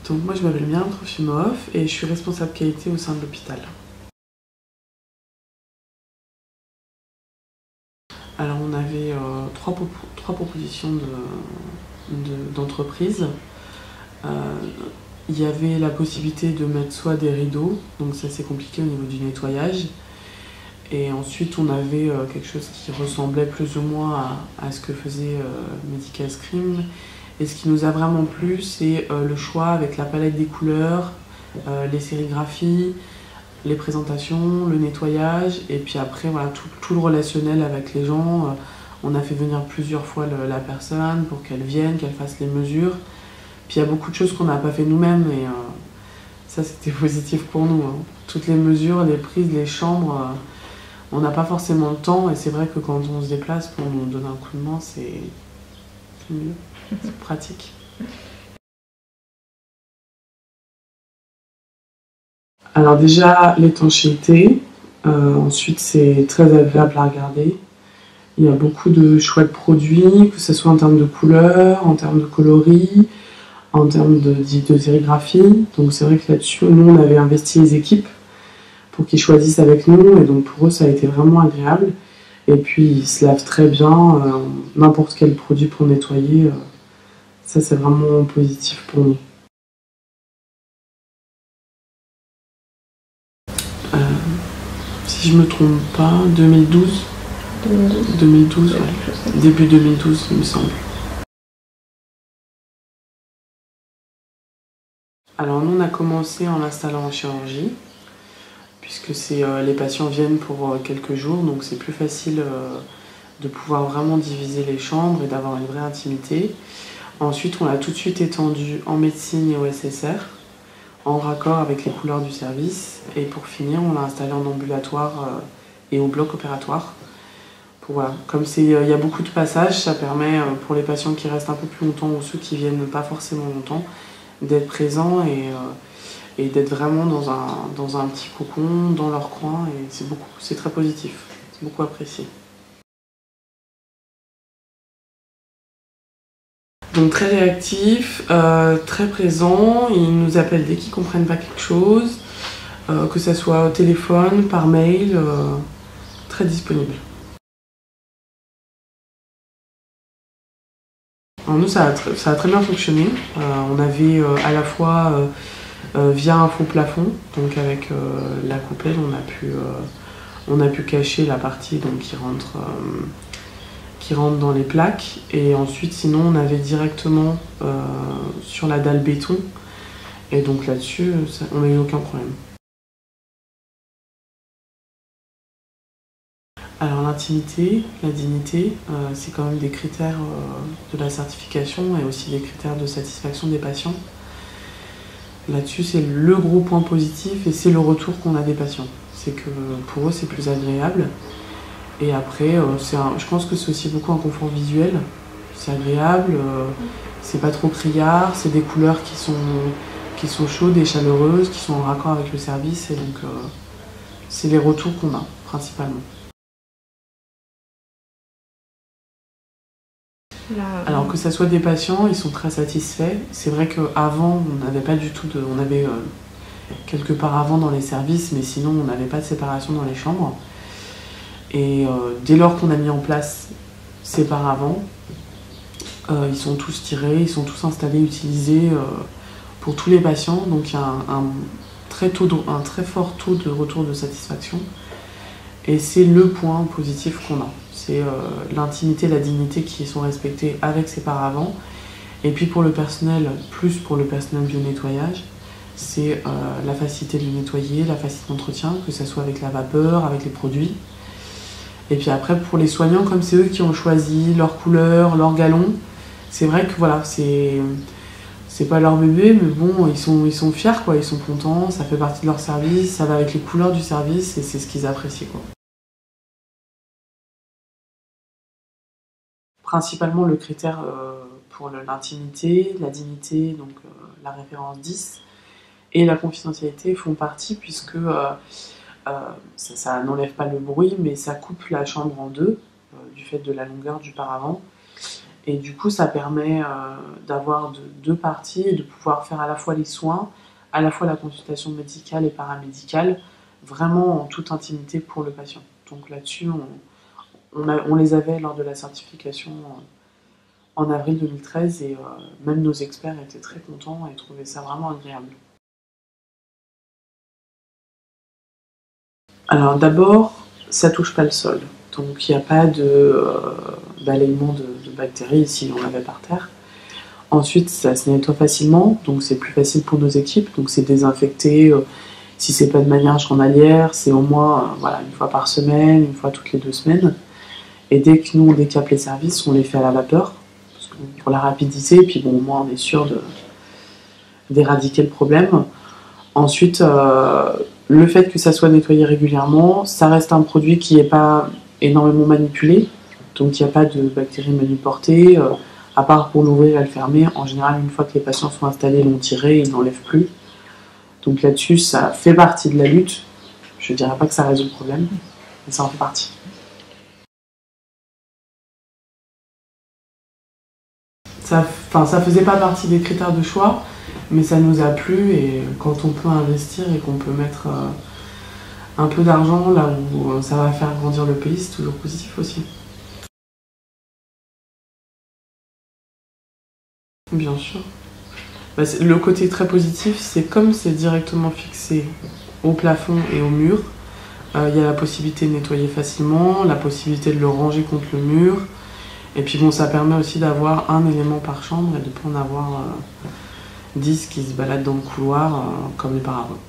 Donc moi je m'appelle Myriam Trofimov et je suis responsable qualité au sein de l'hôpital. Alors on avait trois propositions d'entreprise. Il y avait la possibilité de mettre soit des rideaux, donc ça c'est compliqué au niveau du nettoyage. Et ensuite on avait quelque chose qui ressemblait plus ou moins à ce que faisait Medical Scream. Et ce qui nous a vraiment plu, c'est le choix avec la palette des couleurs, les sérigraphies, les présentations, le nettoyage, et puis après voilà, tout le relationnel avec les gens. On a fait venir plusieurs fois la personne pour qu'elle vienne, qu'elle fasse les mesures. Puis il y a beaucoup de choses qu'on n'a pas fait nous-mêmes, et ça c'était positif pour nous. Hein. Toutes les mesures, les prises, les chambres, on n'a pas forcément le temps, et c'est vrai que quand on se déplace pour nous donner un coup de main, c'est mieux, c'est pratique. Alors déjà, l'étanchéité, ensuite c'est très agréable à regarder. Il y a beaucoup de choix de produits, que ce soit en termes de couleurs, en termes de coloris, en termes de sérigraphie. Donc c'est vrai que là-dessus, nous on avait investi les équipes pour qu'ils choisissent avec nous, et donc pour eux ça a été vraiment agréable. Et puis ils se lavent très bien, n'importe quel produit pour nettoyer, ça c'est vraiment positif pour nous. Si je me trompe pas, 2012. 2012, ouais. Début 2012, il me semble. Alors nous, on a commencé en l'installant en chirurgie, puisque les patients viennent pour quelques jours, donc c'est plus facile de pouvoir vraiment diviser les chambres et d'avoir une vraie intimité. Ensuite, on l'a tout de suite étendu en médecine et au SSR, en raccord avec les couleurs du service. Et pour finir, on l'a installé en ambulatoire et au bloc opératoire. Voilà. Comme il y a beaucoup de passages, ça permet pour les patients qui restent un peu plus longtemps ou ceux qui viennent pas forcément longtemps d'être présents et d'être vraiment dans un petit cocon, dans leur coin, et c'est très positif, c'est beaucoup apprécié. Donc très réactif, très présent, ils nous appellent dès qu'ils comprennent pas quelque chose, que ce soit au téléphone, par mail, très disponible. Alors nous, ça a très bien fonctionné. On avait à la fois via un faux plafond, donc avec la coupelle, on a pu cacher la partie donc, qui rentre dans les plaques. Et ensuite, sinon, on avait directement sur la dalle béton. Et donc là-dessus, on n'a eu aucun problème. Alors l'intimité, la dignité, c'est quand même des critères de la certification et aussi des critères de satisfaction des patients. Là-dessus, c'est le gros point positif et c'est le retour qu'on a des patients. C'est que pour eux, c'est plus agréable. Et après, je pense que c'est aussi beaucoup un confort visuel. C'est agréable, c'est pas trop criard, c'est des couleurs qui sont chaudes et chaleureuses, qui sont en raccord avec le service. Et donc, c'est les retours qu'on a, principalement. Alors que ça soit des patients, ils sont très satisfaits. C'est vrai qu'avant, on n'avait pas du tout on avait quelques paravents dans les services, mais sinon on n'avait pas de séparation dans les chambres. Et dès lors qu'on a mis en place ces paravents, ils sont tous tirés, ils sont tous installés, utilisés pour tous les patients. Donc il y a un très fort taux de retour de satisfaction. Et c'est le point positif qu'on a. C'est l'intimité, la dignité qui sont respectées avec ces paravents. Et puis pour le personnel, plus pour le personnel du nettoyage, c'est la facilité de le nettoyer, la facilité d'entretien, que ce soit avec la vapeur, avec les produits. Et puis après, pour les soignants, comme c'est eux qui ont choisi leur couleur, leur galon, c'est vrai que voilà, c'est pas leur bébé, mais bon, ils sont fiers, quoi, ils sont contents, ça fait partie de leur service, ça va avec les couleurs du service et c'est ce qu'ils apprécient, quoi. Principalement le critère pour l'intimité, la dignité, donc la référence 10, et la confidentialité font partie puisque ça n'enlève pas le bruit, mais ça coupe la chambre en deux du fait de la longueur du paravent. Et du coup, ça permet d'avoir deux parties et de pouvoir faire à la fois les soins, à la fois la consultation médicale et paramédicale, vraiment en toute intimité pour le patient. Donc là-dessus, on les avait lors de la certification en avril 2013 et même nos experts étaient très contents et trouvaient ça vraiment agréable. Alors d'abord, ça touche pas le sol, donc il n'y a pas d'alignement de bactéries ici, on l'avait par terre. Ensuite, ça se nettoie facilement, donc c'est plus facile pour nos équipes, donc c'est désinfecté. Si c'est pas de manière journalière, c'est au moins voilà, une fois par semaine, une fois toutes les 2 semaines. Et dès que nous on décape les services, on les fait à la vapeur, pour la rapidité, et puis bon, au moins on est sûr d'éradiquer le problème. Ensuite, le fait que ça soit nettoyé régulièrement, ça reste un produit qui n'est pas énormément manipulé, donc il n'y a pas de bactéries manuportées, à part pour l'ouvrir et le fermer. En général, une fois que les patients sont installés, ils l'ont tiré, ils n'enlèvent plus. Donc là-dessus, ça fait partie de la lutte. Je ne dirais pas que ça résout le problème, mais ça en fait partie. Ça faisait pas partie des critères de choix, mais ça nous a plu et quand on peut investir et qu'on peut mettre un peu d'argent là où ça va faire grandir le pays, c'est toujours positif aussi. Bien sûr. Bah, le côté très positif, c'est comme c'est directement fixé au plafond et au mur, il y a la possibilité de nettoyer facilement, la possibilité de le ranger contre le mur. Et puis bon, ça permet aussi d'avoir un élément par chambre et de ne pas en avoir 10 qui se baladent dans le couloir comme les paravents.